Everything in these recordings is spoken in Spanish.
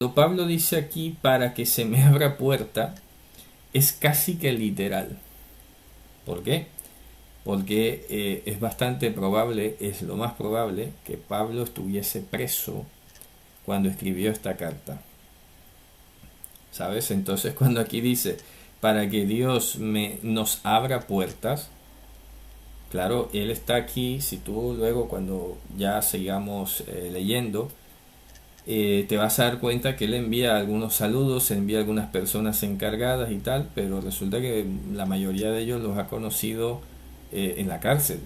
Cuando Pablo dice aquí para que se me abra puerta, es casi que literal. ¿Por qué? Porque es bastante probable, es lo más probable, que Pablo estuviese preso cuando escribió esta carta. ¿Sabes? Entonces cuando aquí dice, para que nos abra puertas, claro, él está aquí, si tú luego cuando ya sigamos leyendo, te vas a dar cuenta que él envía algunos saludos, envía algunas personas encargadas y tal, pero resulta que la mayoría de ellos los ha conocido en la cárcel.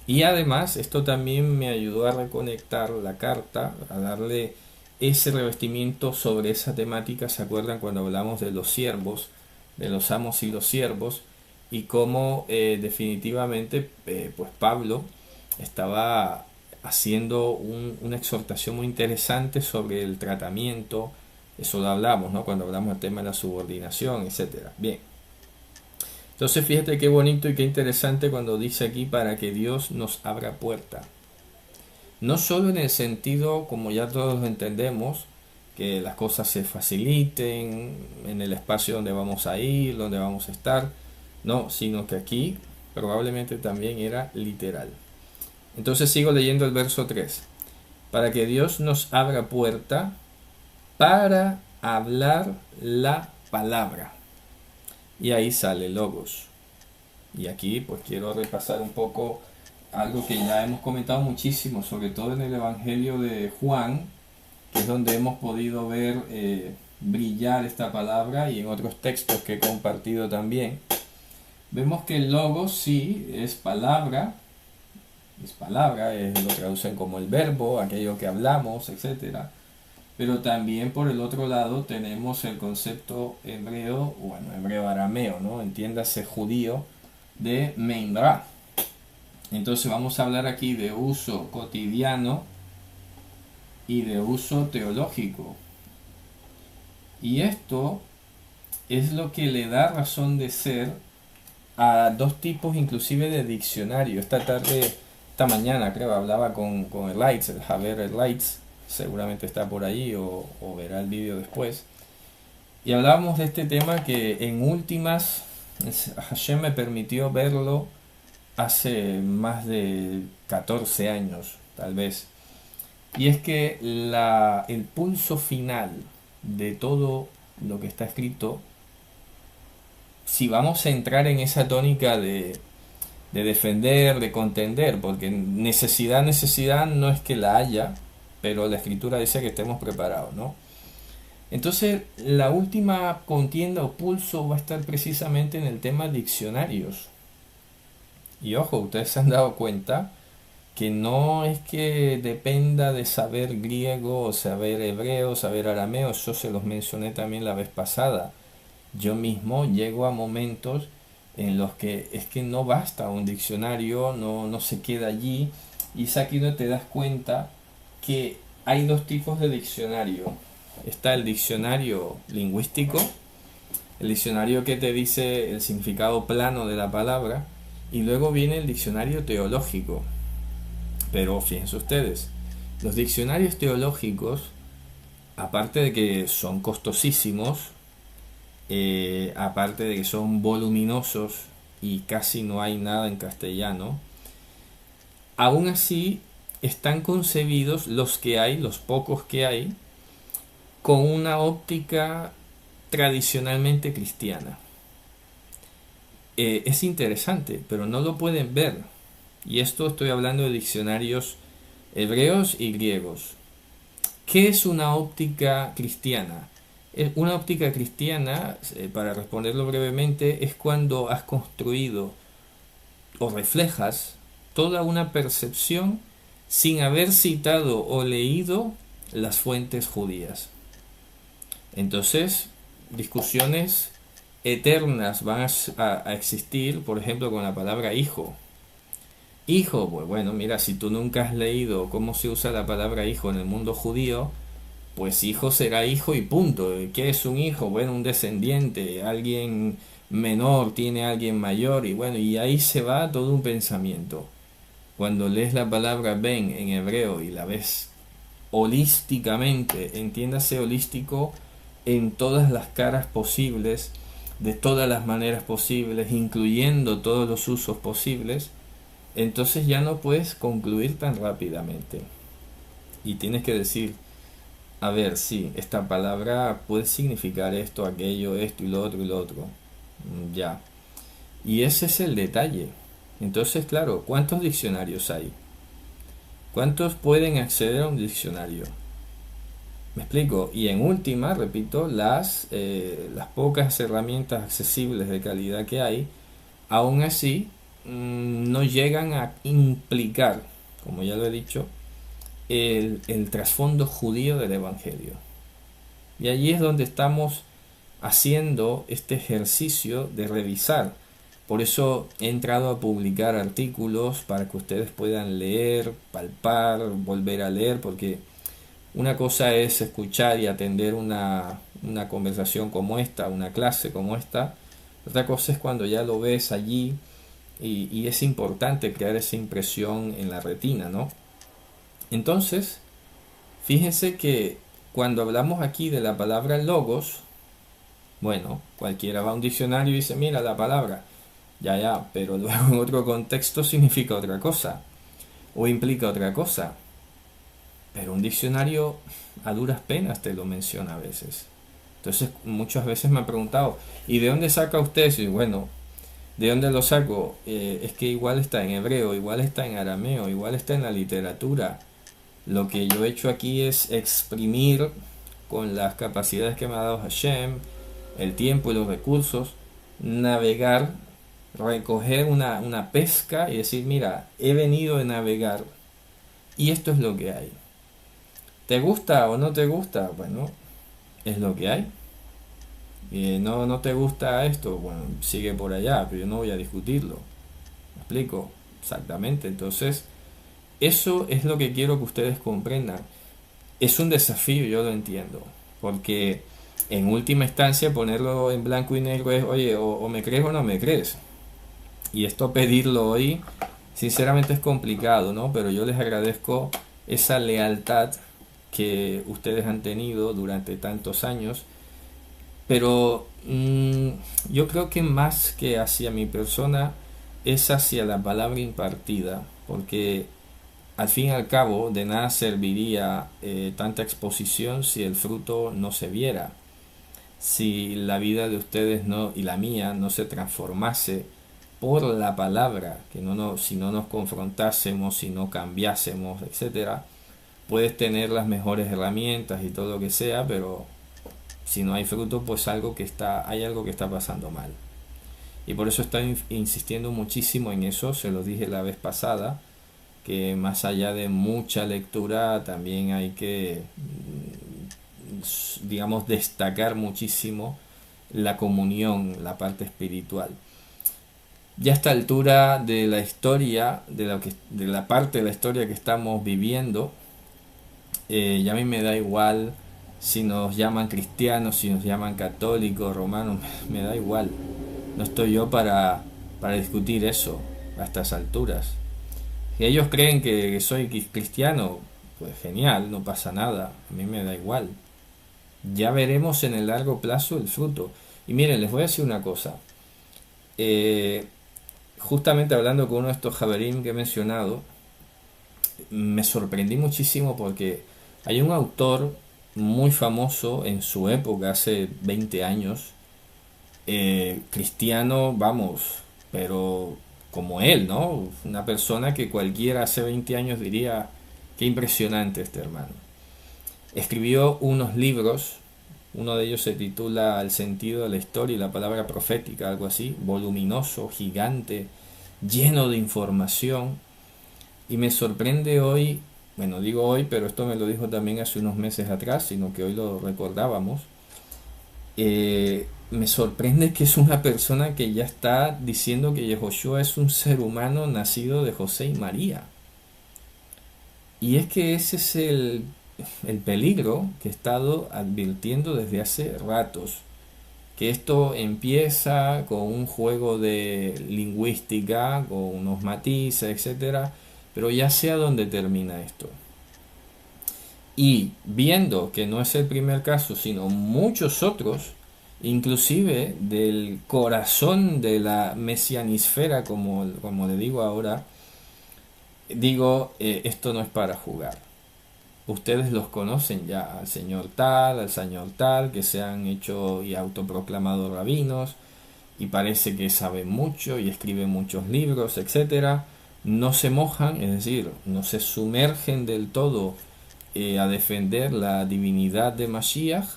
Y además esto también me ayudó a reconectar la carta, a darle ese revestimiento sobre esa temática. ¿Se acuerdan cuando hablamos de los siervos, de los amos y los siervos? Y cómo definitivamente pues Pablo estaba haciendo una exhortación muy interesante sobre el tratamiento. Eso lo hablamos, ¿no? Cuando hablamos del tema de la subordinación, etcétera. Bien. Entonces fíjate qué bonito y qué interesante cuando dice aquí para que Dios nos abra puerta. No solo en el sentido, como ya todos lo entendemos, que las cosas se faciliten en el espacio donde vamos a ir, donde vamos a estar, no, sino que aquí probablemente también era literal. Entonces sigo leyendo el verso 3. Para que Dios nos abra puerta para hablar la palabra. Y ahí sale logos. Y aquí pues quiero repasar un poco algo que ya hemos comentado muchísimo, sobre todo en el Evangelio de Juan, que es donde hemos podido ver brillar esta palabra y en otros textos que he compartido también. Vemos que el logos sí es palabra, lo traducen como el verbo, aquello que hablamos, etcétera. Pero también por el otro lado tenemos el concepto hebreo, bueno, hebreo arameo, ¿no? Entiéndase judío, de Memra. Entonces vamos a hablar aquí de uso cotidiano y de uso teológico. Y esto es lo que le da razón de ser a dos tipos inclusive de diccionario. Esta mañana creo, hablaba con el Lights, el Javier el Lights, seguramente está por ahí o verá el vídeo después. Y hablábamos de este tema que en últimas Hashem me permitió verlo hace más de 14 años, tal vez. Y es que el pulso final de todo lo que está escrito, si vamos a entrar en esa tónica de defender, de contender, porque necesidad no es que la haya, pero la escritura dice que estemos preparados, ¿no? Entonces, la última contienda o pulso va a estar precisamente en el tema diccionarios. Y ojo, ustedes se han dado cuenta que no es que dependa de saber griego o saber hebreo, saber arameo, eso se los mencioné también la vez pasada. Yo mismo llego a momentos en los que es que no basta un diccionario, no se queda allí, y es aquí donde te das cuenta que hay dos tipos de diccionario. Está el diccionario lingüístico, el diccionario que te dice el significado plano de la palabra, y luego viene el diccionario teológico. Pero fíjense ustedes, los diccionarios teológicos, aparte de que son costosísimos, aparte de que son voluminosos y casi no hay nada en castellano, aún así están concebidos los que hay, los pocos que hay, con una óptica tradicionalmente cristiana. Es interesante, pero no lo pueden ver. Y esto estoy hablando de diccionarios hebreos y griegos. ¿Qué es una óptica cristiana? Una óptica cristiana, para responderlo brevemente, es cuando has construido o reflejas toda una percepción sin haber citado o leído las fuentes judías. Entonces, discusiones eternas van a existir, por ejemplo, con la palabra hijo. Hijo, pues bueno, mira, si tú nunca has leído cómo se usa la palabra hijo en el mundo judío, pues hijo será hijo y punto. ¿Qué es un hijo? Bueno, un descendiente, alguien menor tiene a alguien mayor y bueno, y ahí se va todo un pensamiento. Cuando lees la palabra ben en hebreo y la ves holísticamente, entiéndase holístico en todas las caras posibles, de todas las maneras posibles, incluyendo todos los usos posibles, entonces ya no puedes concluir tan rápidamente. Y tienes que decir, a ver, sí, esta palabra puede significar esto, aquello, esto y lo otro y lo otro. Ya. Y ese es el detalle. Entonces, claro, ¿cuántos diccionarios hay? ¿Cuántos pueden acceder a un diccionario? Me explico. Y en última, repito, las pocas herramientas accesibles de calidad que hay, aún así, no llegan a implicar, como ya lo he dicho, el trasfondo judío del Evangelio. Y allí es donde estamos haciendo este ejercicio de revisar. Por eso he entrado a publicar artículos para que ustedes puedan leer, palpar, volver a leer, porque una cosa es escuchar y atender una conversación como esta, una clase como esta. Otra cosa es cuando ya lo ves allí y es importante crear esa impresión en la retina, ¿no? Entonces, fíjense que cuando hablamos aquí de la palabra logos, bueno, cualquiera va a un diccionario y dice, mira la palabra, ya, pero luego en otro contexto significa otra cosa o implica otra cosa. Pero un diccionario a duras penas te lo menciona a veces. Entonces muchas veces me han preguntado, ¿y de dónde saca usted eso? Y bueno, ¿de dónde lo saco? Es que igual está en hebreo, igual está en arameo, igual está en la literatura. Lo que yo he hecho aquí es exprimir con las capacidades que me ha dado Hashem, el tiempo y los recursos, navegar, recoger una pesca y decir, mira, he venido de navegar y esto es lo que hay. ¿Te gusta o no te gusta? Bueno, es lo que hay. No te gusta esto, bueno, sigue por allá, pero yo no voy a discutirlo. ¿Me explico? Exactamente. Entonces, eso es lo que quiero que ustedes comprendan. Es un desafío, yo lo entiendo, porque en última instancia ponerlo en blanco y negro es, oye, o me crees o no me crees. Y esto pedirlo hoy, sinceramente es complicado, ¿no? Pero yo les agradezco esa lealtad que ustedes han tenido durante tantos años. Pero yo creo que más que hacia mi persona es hacia la palabra impartida, porque al fin y al cabo de nada serviría tanta exposición si el fruto no se viera, si la vida de ustedes no y la mía no se transformase por la palabra, que si no nos confrontásemos, si no cambiásemos, etcétera. Puedes tener las mejores herramientas y todo lo que sea, pero si no hay fruto, pues hay algo que está pasando mal. Y por eso estoy insistiendo muchísimo en eso, se lo dije la vez pasada, que más allá de mucha lectura también hay que, digamos, destacar muchísimo la comunión, la parte espiritual. Ya a esta altura de la historia, de la parte de la historia que estamos viviendo, ya a mí me da igual si nos llaman cristianos, si nos llaman católicos, romanos, me da igual. No estoy yo para discutir eso a estas alturas. Si ellos creen que soy cristiano, pues genial, no pasa nada, a mí me da igual. Ya veremos en el largo plazo el fruto. Y miren, les voy a decir una cosa. Justamente hablando con uno de estos Javerim que he mencionado, me sorprendí muchísimo porque hay un autor muy famoso en su época, hace 20 años, cristiano, vamos, pero como él, ¿no? Una persona que cualquiera hace 20 años diría, qué impresionante este hermano. Escribió unos libros, uno de ellos se titula El sentido de la historia y la palabra profética, algo así, voluminoso, gigante, lleno de información. Y me sorprende hoy, bueno, digo hoy, pero esto me lo dijo también hace unos meses atrás, sino que hoy lo recordábamos. Me sorprende que es una persona que ya está diciendo que Yehoshua es un ser humano nacido de José y María. Y es que ese es el peligro que he estado advirtiendo desde hace ratos. Que esto empieza con un juego de lingüística, con unos matices, etcétera, pero ya sé a dónde termina esto. Y viendo que no es el primer caso, sino muchos otros, inclusive del corazón de la mesianisfera, como le digo ahora, digo, esto no es para jugar. Ustedes los conocen ya, al señor tal, que se han hecho y autoproclamados rabinos, y parece que saben mucho y escriben muchos libros, etcétera. No se mojan, es decir, no se sumergen del todo a defender la divinidad de Mashiach.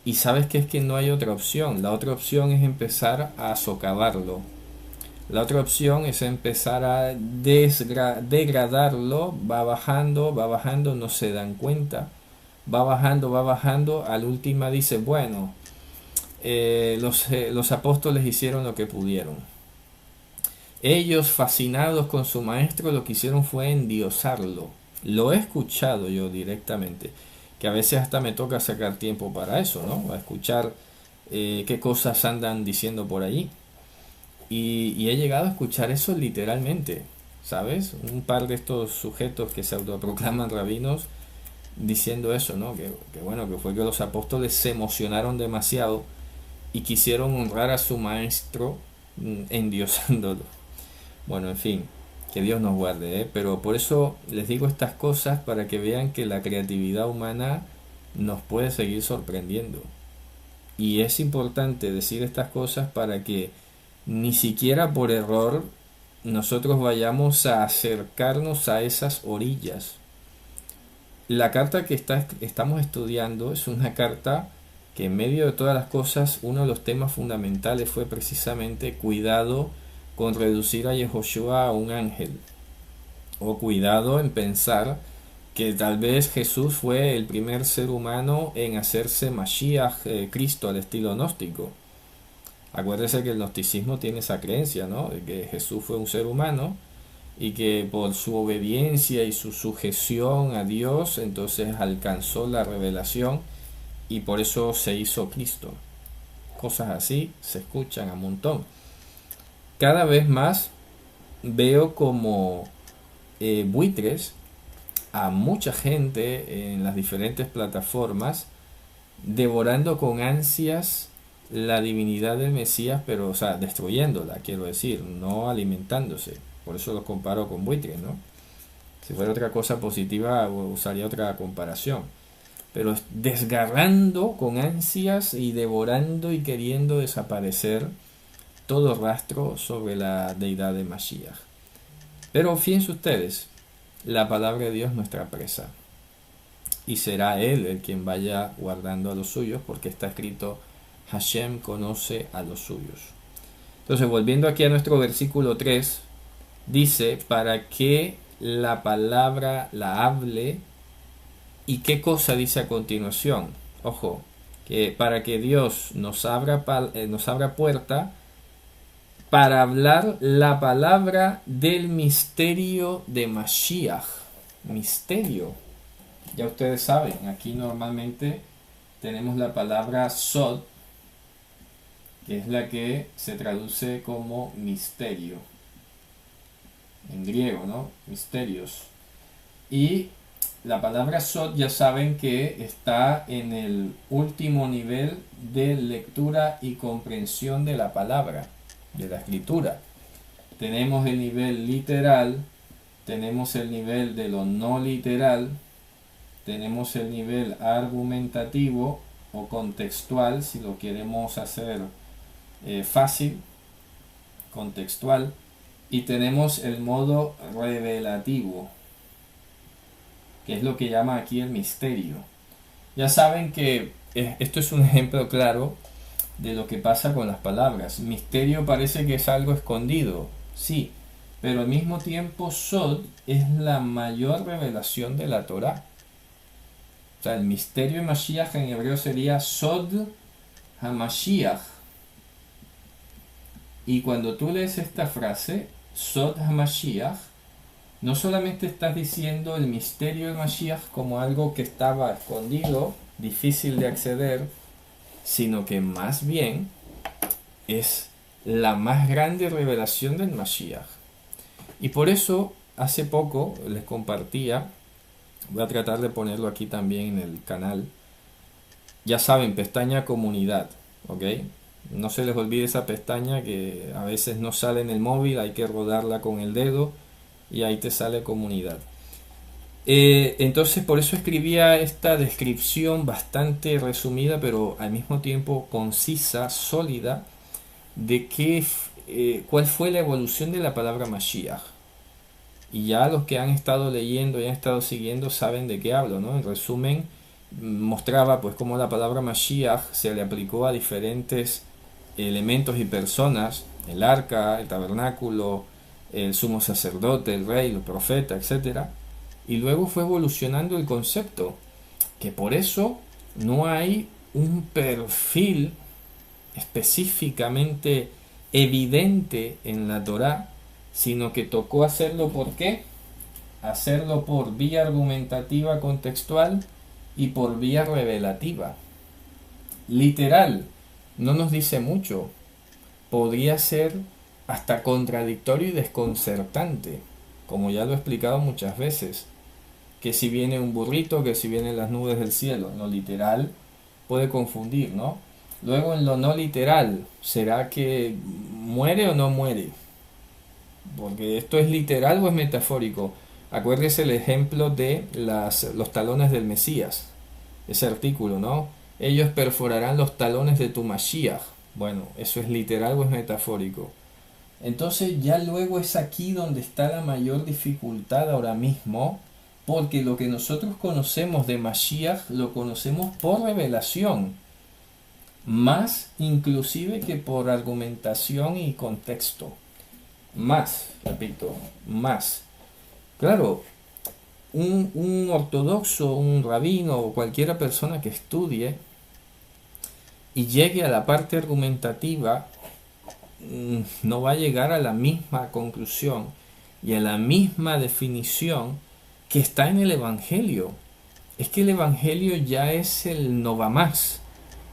Y sabes que es que no hay otra opción. La otra opción es empezar a socavarlo. La otra opción es empezar a degradarlo. Va bajando, no se dan cuenta. Va bajando. Al última dice, bueno, los apóstoles hicieron lo que pudieron. Ellos, fascinados con su maestro, lo que hicieron fue endiosarlo. Lo he escuchado yo directamente, que a veces hasta me toca sacar tiempo para eso, ¿no? A escuchar qué cosas andan diciendo por allí. Y he llegado a escuchar eso literalmente, ¿sabes? Un par de estos sujetos que se autoproclaman rabinos diciendo eso, ¿no? Que bueno, que fue que los apóstoles se emocionaron demasiado y quisieron honrar a su maestro endiosándolo. Bueno, en fin, que Dios nos guarde, ¿eh? Pero por eso les digo estas cosas para que vean que la creatividad humana nos puede seguir sorprendiendo. Y es importante decir estas cosas para que ni siquiera por error nosotros vayamos a acercarnos a esas orillas. La carta que estamos estudiando es una carta que en medio de todas las cosas uno de los temas fundamentales fue precisamente cuidado con reducir a Yehoshua a un ángel, o cuidado en pensar que tal vez Jesús fue el primer ser humano en hacerse Mashiach, Cristo al estilo gnóstico. Acuérdese que el gnosticismo tiene esa creencia, ¿no? De que Jesús fue un ser humano y que por su obediencia y su sujeción a Dios entonces alcanzó la revelación y por eso se hizo Cristo. Cosas así se escuchan a montón. Cada vez más veo como buitres a mucha gente en las diferentes plataformas devorando con ansias la divinidad del Mesías, pero o sea, destruyéndola, quiero decir, no alimentándose. Por eso los comparo con buitres, ¿no? Si fuera otra cosa positiva usaría otra comparación. Pero desgarrando con ansias y devorando y queriendo desaparecer todo rastro sobre la deidad de Mashiach. Pero fíjense ustedes, la palabra de Dios es nuestra presa. Y será Él el quien vaya guardando a los suyos, porque está escrito, Hashem conoce a los suyos. Entonces, volviendo aquí a nuestro versículo 3, dice, para que la palabra la hable. ¿Y qué cosa dice a continuación? Ojo, que para que Dios nos abra puerta para hablar la palabra del misterio de Mashiach. Misterio. Ya ustedes saben, aquí normalmente tenemos la palabra Sod, que es la que se traduce como misterio. En griego, ¿no? Misterios. Y la palabra Sod ya saben que está en el último nivel de lectura y comprensión de la palabra, de la escritura. Tenemos el nivel literal, tenemos el nivel de lo no literal, tenemos el nivel argumentativo o contextual, si lo queremos hacer fácil, contextual, y tenemos el modo revelativo, que es lo que llama aquí el misterio. Ya saben que esto es un ejemplo claro de lo que pasa con las palabras. Misterio parece que es algo escondido, sí, pero al mismo tiempo Sod es la mayor revelación de la Torá. O sea, el misterio de Mashiach en hebreo sería Sod HaMashiach. Y cuando tú lees esta frase, Sod HaMashiach, no solamente estás diciendo el misterio del Mashiach como algo que estaba escondido, difícil de acceder, sino que más bien es la más grande revelación del Mashiach. Y por eso hace poco les compartía Voy a tratar de ponerlo aquí también en el canal. Ya saben, pestaña comunidad, ¿ok? No se les olvide esa pestaña que a veces no sale en el móvil, hay que rodarla con el dedo y ahí te sale comunidad. Entonces por eso escribía esta descripción bastante resumida, pero al mismo tiempo concisa, sólida, de cuál fue la evolución de la palabra Mashiach. Y ya los que han estado leyendo y han estado siguiendo saben de qué hablo, ¿no? En resumen, mostraba pues cómo la palabra Mashiach se le aplicó a diferentes elementos y personas: el arca, el tabernáculo, el sumo sacerdote, el rey, el profeta, etcétera. Y luego fue evolucionando el concepto, que por eso no hay un perfil específicamente evidente en la Torá, sino que tocó hacerlo. ¿Por qué? Hacerlo por vía argumentativa contextual y por vía revelativa. Literal, no nos dice mucho. Podría ser hasta contradictorio y desconcertante, como ya lo he explicado muchas veces. Que si viene un burrito, que si vienen las nubes del cielo. En lo literal puede confundir, ¿no? Luego en lo no literal, ¿será que muere o no muere? Porque esto es literal o es metafórico. Acuérdese el ejemplo de los talones del Mesías, ese artículo, ¿no? Ellos perforarán los talones de tu Mashiach. Bueno, ¿eso es literal o es metafórico? Entonces ya luego es aquí donde está la mayor dificultad ahora mismo, porque lo que nosotros conocemos de Mashiach lo conocemos por revelación, más inclusive que por argumentación y contexto. Más, repito, más. Claro, un ortodoxo, un rabino o cualquiera persona que estudie y llegue a la parte argumentativa, no va a llegar a la misma conclusión y a la misma definición que está en el Evangelio. Es que el Evangelio ya es el no va más,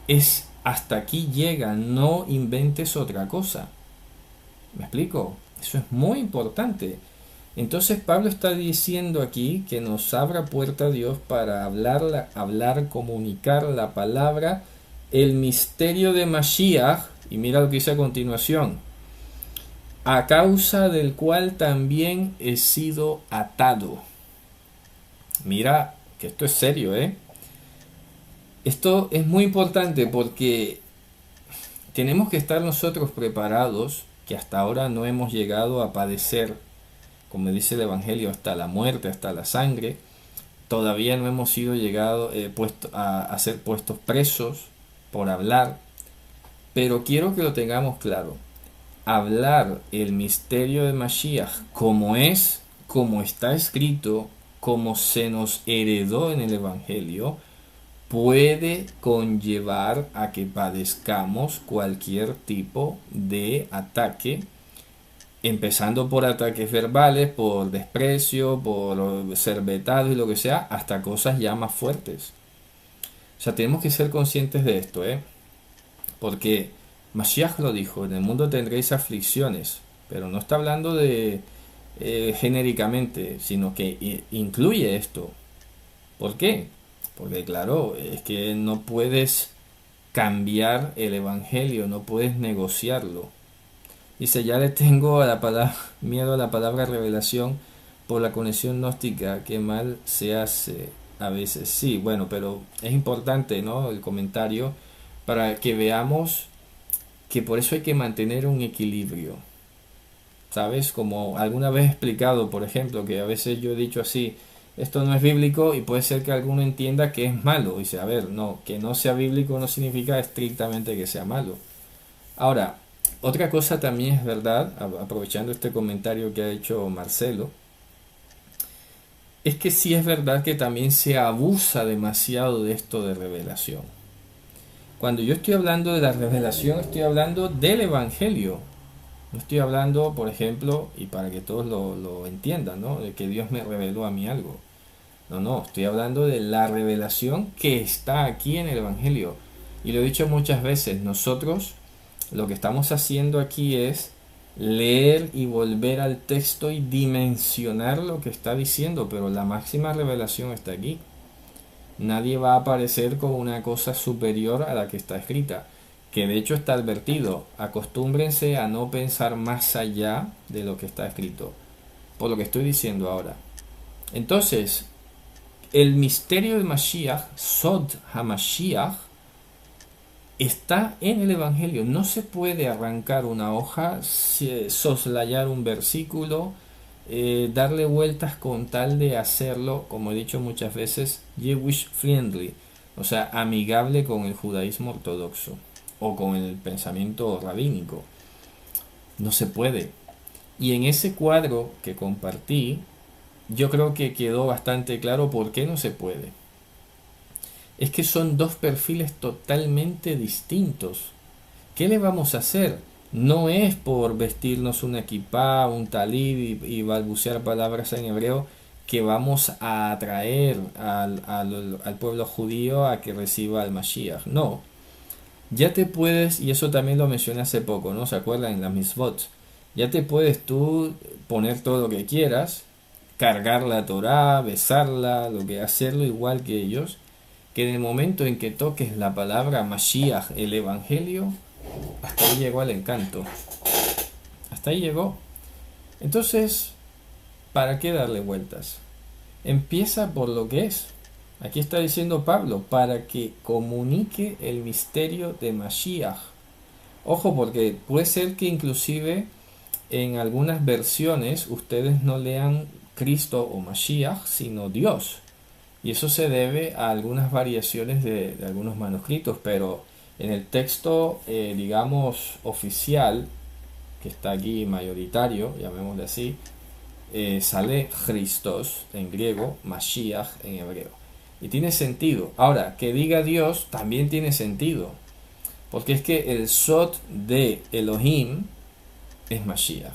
es hasta aquí llega, no inventes otra cosa. ¿Me explico? Eso es muy importante. Entonces Pablo está diciendo aquí que nos abra puerta a Dios para hablar, comunicar la palabra, el misterio de Mashiach, y mira lo que dice a continuación: a causa del cual también he sido atado. Mira que esto es serio, ¿eh? Esto es muy importante porque tenemos que estar nosotros preparados, que hasta ahora no hemos llegado a padecer, como dice el Evangelio, hasta la muerte, hasta la sangre. Todavía no hemos sido a ser puestos presos por hablar, pero quiero que lo tengamos claro. Hablar el misterio de Mashiach como es, como está escrito, como se nos heredó en el Evangelio, puede conllevar a que padezcamos cualquier tipo de ataque, empezando por ataques verbales, por desprecio, por ser vetados y lo que sea, hasta cosas ya más fuertes. O sea, tenemos que ser conscientes de esto, porque Mashiach lo dijo: en el mundo tendréis aflicciones, pero no está hablando de genéricamente, sino que incluye esto. ¿Por qué? Porque claro, es que no puedes cambiar el Evangelio, no puedes negociarlo. Dice: ya le tengo miedo a la palabra revelación por la conexión gnóstica, que mal se hace a veces. Sí, bueno, pero es importante, ¿no?, el comentario, para que veamos que por eso hay que mantener un equilibrio. ¿Sabes? Como alguna vez he explicado, por ejemplo, que a veces yo he dicho así: esto no es bíblico, y puede ser que alguno entienda que es malo. Dice: a ver, no, que no sea bíblico no significa estrictamente que sea malo. Ahora, otra cosa también es verdad, aprovechando este comentario que ha hecho Marcelo, es que sí es verdad que también se abusa demasiado de esto de revelación. Cuando yo estoy hablando de la revelación, estoy hablando del Evangelio. No estoy hablando, por ejemplo, y para que todos lo entiendan, ¿no?, de que Dios me reveló a mí algo. No, estoy hablando de la revelación que está aquí en el Evangelio. Y lo he dicho muchas veces, nosotros lo que estamos haciendo aquí es leer y volver al texto y dimensionar lo que está diciendo, pero la máxima revelación está aquí. Nadie va a aparecer con una cosa superior a la que está escrita, que de hecho está advertido. Acostúmbrense a no pensar más allá de lo que está escrito, por lo que estoy diciendo ahora. Entonces, el misterio del Mashiach, Sod HaMashiach, está en el Evangelio. No se puede arrancar una hoja, soslayar un versículo, darle vueltas con tal de hacerlo, como he dicho muchas veces, Jewish friendly, o sea, amigable con el judaísmo ortodoxo o con el pensamiento rabínico. No se puede. Y en ese cuadro que compartí, yo creo que quedó bastante claro por qué no se puede. Es que son dos perfiles totalmente distintos. ¿Qué le vamos a hacer? No es por vestirnos una equipá, un talid y balbucear palabras en hebreo que vamos a atraer al pueblo judío a que reciba al Mashiach. No. Ya te puedes, y eso también lo mencioné hace poco, ¿no? ¿Se acuerdan? En las mitzvot. Ya te puedes tú poner todo lo que quieras, cargar la Torá, besarla, lo que hacerlo igual que ellos, que en el momento en que toques la palabra Mashiach, el Evangelio, hasta ahí llegó el encanto. Hasta ahí llegó. Entonces, ¿para qué darle vueltas? Empieza por lo que es. Aquí está diciendo Pablo, para que comunique el misterio de Mashiach. Ojo, porque puede ser que inclusive en algunas versiones ustedes no lean Cristo o Mashiach, sino Dios. Y eso se debe a algunas variaciones de algunos manuscritos, pero en el texto, digamos, oficial, que está aquí mayoritario, llamémosle así, sale Christos en griego, Mashiach en hebreo. Y tiene sentido. Ahora, que diga Dios también tiene sentido, porque es que el Sod de Elohim es Mashiach.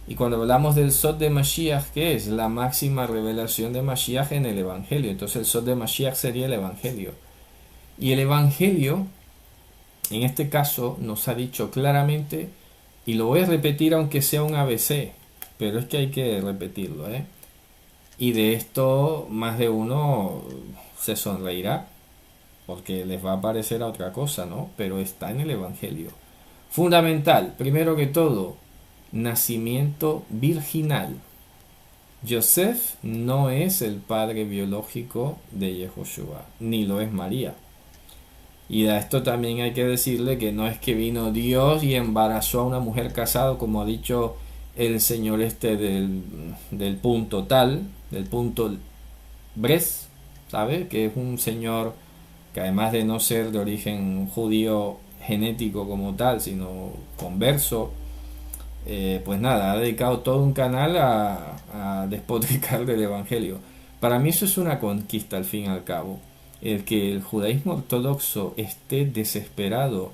Y cuando hablamos del Sod de Mashiach, ¿qué es? La máxima revelación de Mashiach en el Evangelio. Entonces el Sod de Mashiach sería el Evangelio. Y el Evangelio, en este caso, nos ha dicho claramente, y lo voy a repetir aunque sea un ABC, pero es que hay que repetirlo, ¿eh? Y de esto más de uno se sonreirá, porque les va a parecer a otra cosa, ¿no? Pero está en el Evangelio. Fundamental, primero que todo, nacimiento virginal. Yosef no es el padre biológico de Yehoshua, ni lo es María. Y a esto también hay que decirle que no es que vino Dios y embarazó a una mujer casada, como ha dicho el señor este del punto tal, del punto Bres, ¿sabe? Que es un señor que además de no ser de origen judío genético como tal, sino converso, pues nada, ha dedicado todo un canal a despotricar del Evangelio. Para mí eso es una conquista al fin y al cabo. El que el judaísmo ortodoxo esté desesperado,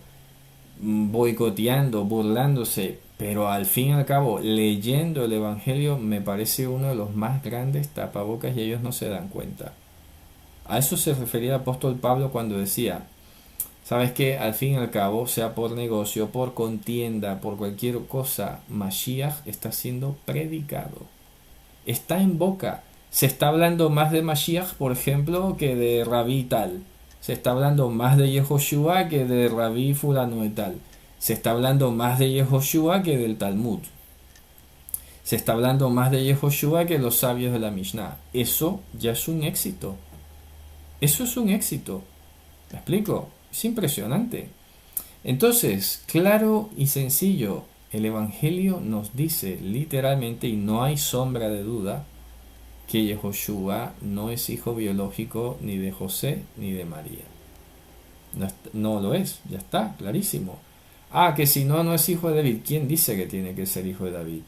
boicoteando, burlándose, pero al fin y al cabo leyendo el Evangelio, me parece uno de los más grandes tapabocas y ellos no se dan cuenta. A eso se refería el apóstol Pablo cuando decía, sabes que al fin y al cabo, sea por negocio, por contienda, por cualquier cosa, Mashiach está siendo predicado. Está en boca. Se está hablando más de Mashiach, por ejemplo, que de Rabí tal. Se está hablando más de Yehoshua que de Rabí fulano de tal. Se está hablando más de Yehoshua que del Talmud. Se está hablando más de Yehoshua que los sabios de la Mishnah. Eso ya es un éxito. Eso es un éxito. ¿Me explico? Es impresionante. Entonces, claro y sencillo, el Evangelio nos dice literalmente, y no hay sombra de duda, que Yehoshua no es hijo biológico ni de José ni de María. No lo es, ya está, clarísimo. Ah, que si no, no es hijo de David. ¿Quién dice que tiene que ser hijo de David?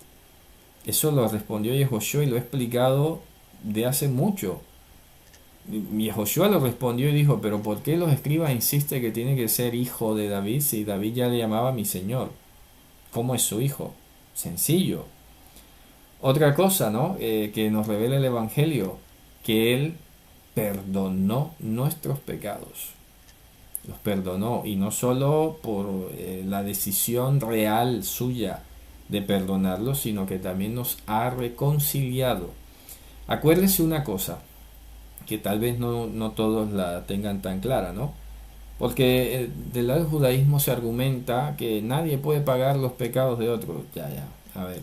Eso lo respondió Yehoshua y lo he explicado de hace mucho. Yehoshua lo respondió y dijo, pero ¿por qué los escribas insisten que tiene que ser hijo de David si David ya le llamaba mi señor? ¿Cómo es su hijo? Sencillo. Otra cosa, ¿no? Que nos revela el Evangelio, que Él perdonó nuestros pecados. Los perdonó, y no solo por la decisión real suya, de perdonarlos, sino que también nos ha reconciliado. Acuérdese una cosa, que tal vez no todos la tengan tan clara, ¿no? Porque del lado del judaísmo se argumenta que nadie puede pagar los pecados de otros. Ya, a ver.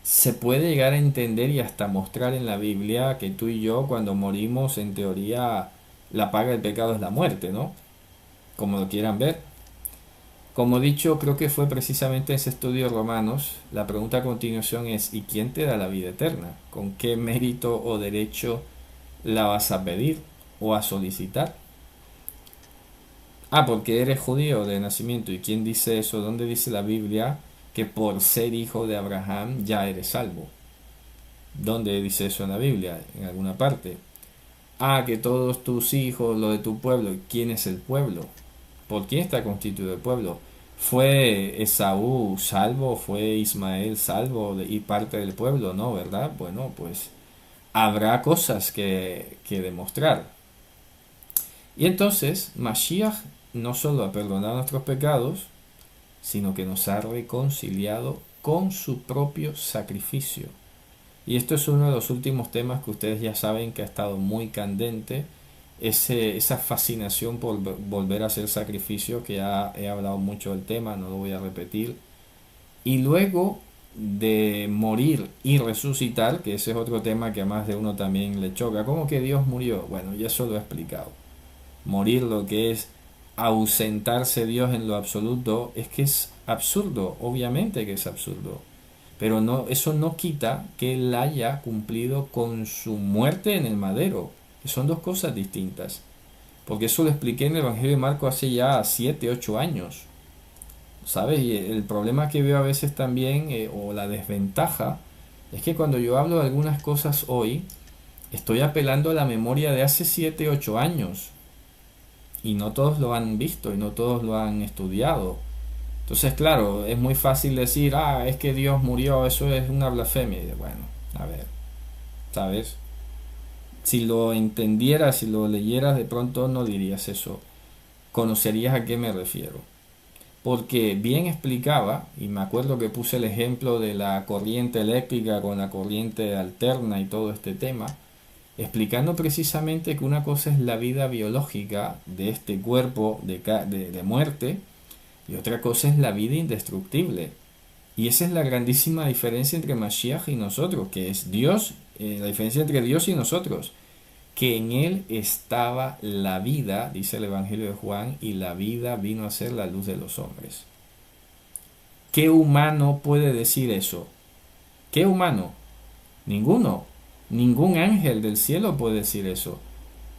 Se puede llegar a entender y hasta mostrar en la Biblia que tú y yo cuando morimos, en teoría, la paga del pecado es la muerte, ¿no? Como lo quieran ver. Como he dicho, creo que fue precisamente ese estudio de Romanos. La pregunta a continuación es: ¿y quién te da la vida eterna? ¿Con qué mérito o derecho la vas a pedir o a solicitar? Ah, porque eres judío de nacimiento. ¿Y quién dice eso? ¿Dónde dice la Biblia que por ser hijo de Abraham ya eres salvo? ¿Dónde dice eso en la Biblia? En alguna parte. Ah, que todos tus hijos, lo de tu pueblo. ¿Quién es el pueblo? ¿Por quién está constituido el pueblo? ¿Fue Esaú salvo? ¿Fue Ismael salvo y parte del pueblo? No, ¿verdad? Bueno, pues habrá cosas que demostrar. Y entonces, Mashiach no solo ha perdonado nuestros pecados, sino que nos ha reconciliado con su propio sacrificio. Y esto es uno de los últimos temas que ustedes ya saben que ha estado muy candente, esa fascinación por volver a hacer sacrificio, que ya he hablado mucho del tema, no lo voy a repetir. Y luego de morir y resucitar, que ese es otro tema que a más de uno también le choca. ¿Cómo que Dios murió? Bueno, ya eso lo he explicado. Morir, lo que es ausentarse Dios en lo absoluto, es que es absurdo, obviamente que es absurdo. Pero no, eso no quita que Él haya cumplido con su muerte en el madero. Son dos cosas distintas. Porque eso lo expliqué en el Evangelio de Marcos hace ya 7, 8 años. ¿Sabes? Y el problema que veo a veces también, o la desventaja, es que cuando yo hablo de algunas cosas hoy, estoy apelando a la memoria de hace 7, 8 años. Y no todos lo han visto y no todos lo han estudiado. Entonces, claro, es muy fácil decir, es que Dios murió, eso es una blasfemia. Y bueno, a ver, ¿sabes? Si lo entendieras, si lo leyeras, de pronto no dirías eso. Conocerías a qué me refiero. Porque bien explicaba, y me acuerdo que puse el ejemplo de la corriente eléctrica con la corriente alterna y todo este tema, explicando precisamente que una cosa es la vida biológica de este cuerpo de muerte, y otra cosa es la vida indestructible. Y esa es la grandísima diferencia entre Mashiach y nosotros, que es Dios, la diferencia entre Dios y nosotros, que en Él estaba la vida, dice el Evangelio de Juan, y la vida vino a ser la luz de los hombres. ¿Qué humano puede decir eso? ¿Qué humano? Ninguno. Ningún ángel del cielo puede decir eso.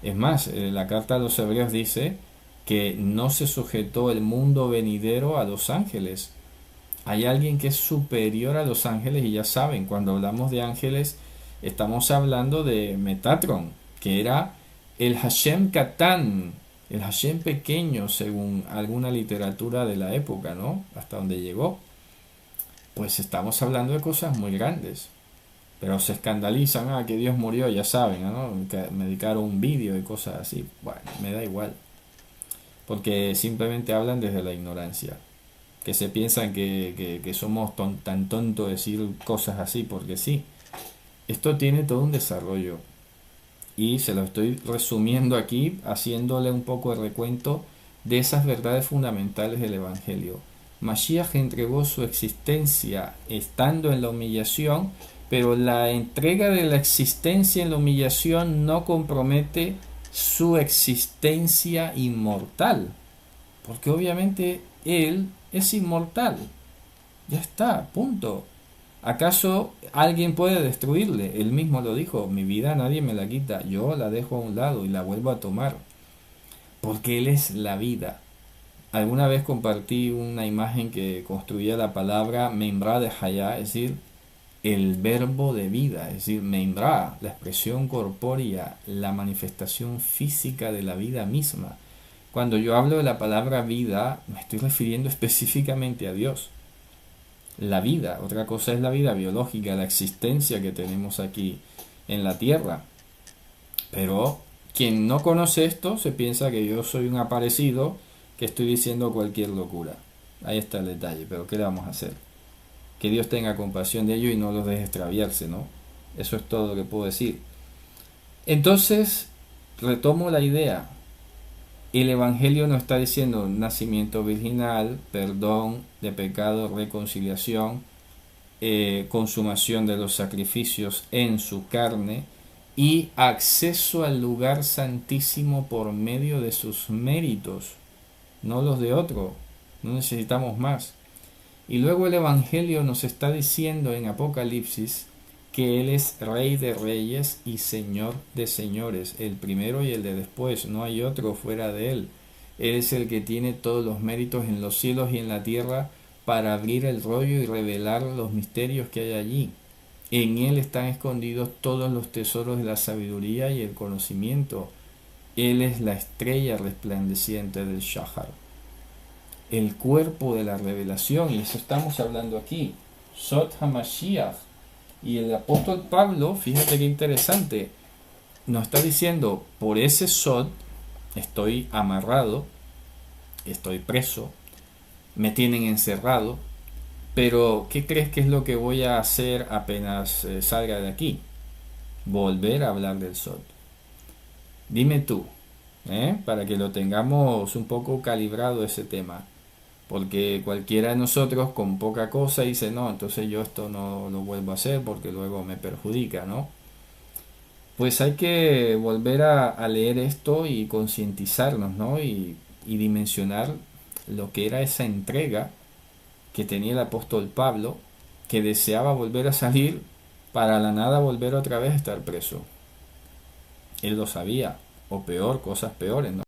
Es más, la carta a los Hebreos dice que no se sujetó el mundo venidero a los ángeles. Hay alguien que es superior a los ángeles, y ya saben, cuando hablamos de ángeles estamos hablando de Metatron, que era el Hashem Katán, el Hashem pequeño según alguna literatura de la época, ¿no? Hasta donde llegó. Pues estamos hablando de cosas muy grandes. Pero se escandalizan, que Dios murió, ya saben, ¿no? Que me dedicaron un vídeo y cosas así. Bueno, me da igual. Porque simplemente hablan desde la ignorancia. Que se piensan que somos tan tontos decir cosas así, porque sí. Esto tiene todo un desarrollo. Y se lo estoy resumiendo aquí, haciéndole un poco de recuento de esas verdades fundamentales del Evangelio. Mashiach entregó su existencia estando en la humillación, pero la entrega de la existencia en la humillación no compromete su existencia inmortal, porque obviamente Él es inmortal. Ya está, punto. ¿Acaso alguien puede destruirle? Él mismo lo dijo, mi vida nadie me la quita, yo la dejo a un lado y la vuelvo a tomar, porque Él es la vida. Alguna vez compartí una imagen que construía la palabra Memra de Hayá, es decir, el verbo de vida, es decir, Memra, la expresión corpórea, la manifestación física de la vida misma. Cuando yo hablo de la palabra vida, me estoy refiriendo específicamente a Dios. La vida, otra cosa es la vida biológica, la existencia que tenemos aquí en la tierra. Pero quien no conoce esto se piensa que yo soy un aparecido, que estoy diciendo cualquier locura. Ahí está el detalle, pero ¿qué le vamos a hacer? que Dios tenga compasión de ellos y no los deje extraviarse, ¿no? Eso es todo lo que puedo decir. Entonces, retomo la idea. El Evangelio nos está diciendo nacimiento virginal, perdón de pecado, reconciliación, consumación de los sacrificios en su carne y acceso al lugar santísimo por medio de sus méritos, no los de otro. No necesitamos más. Y luego el Evangelio nos está diciendo en Apocalipsis que Él es Rey de Reyes y Señor de Señores, el primero y el de después, no hay otro fuera de Él. Él es el que tiene todos los méritos en los cielos y en la tierra para abrir el rollo y revelar los misterios que hay allí. En Él están escondidos todos los tesoros de la sabiduría y el conocimiento. Él es la estrella resplandeciente del Shahar, el cuerpo de la revelación, y eso estamos hablando aquí, Sod HaMashiach. Y el apóstol Pablo, fíjate qué interesante, nos está diciendo, por ese Sod estoy amarrado, estoy preso, me tienen encerrado, pero ¿qué crees que es lo que voy a hacer apenas salga de aquí? Volver a hablar del Sod. Dime tú, para que lo tengamos un poco calibrado ese tema. Porque cualquiera de nosotros con poca cosa dice, no, entonces yo esto no lo vuelvo a hacer porque luego me perjudica, ¿no? Pues hay que volver a leer esto y concientizarnos, ¿no? Y dimensionar lo que era esa entrega que tenía el apóstol Pablo, que deseaba volver a salir para la nada volver otra vez a estar preso. Él lo sabía, o peor, cosas peores, ¿no?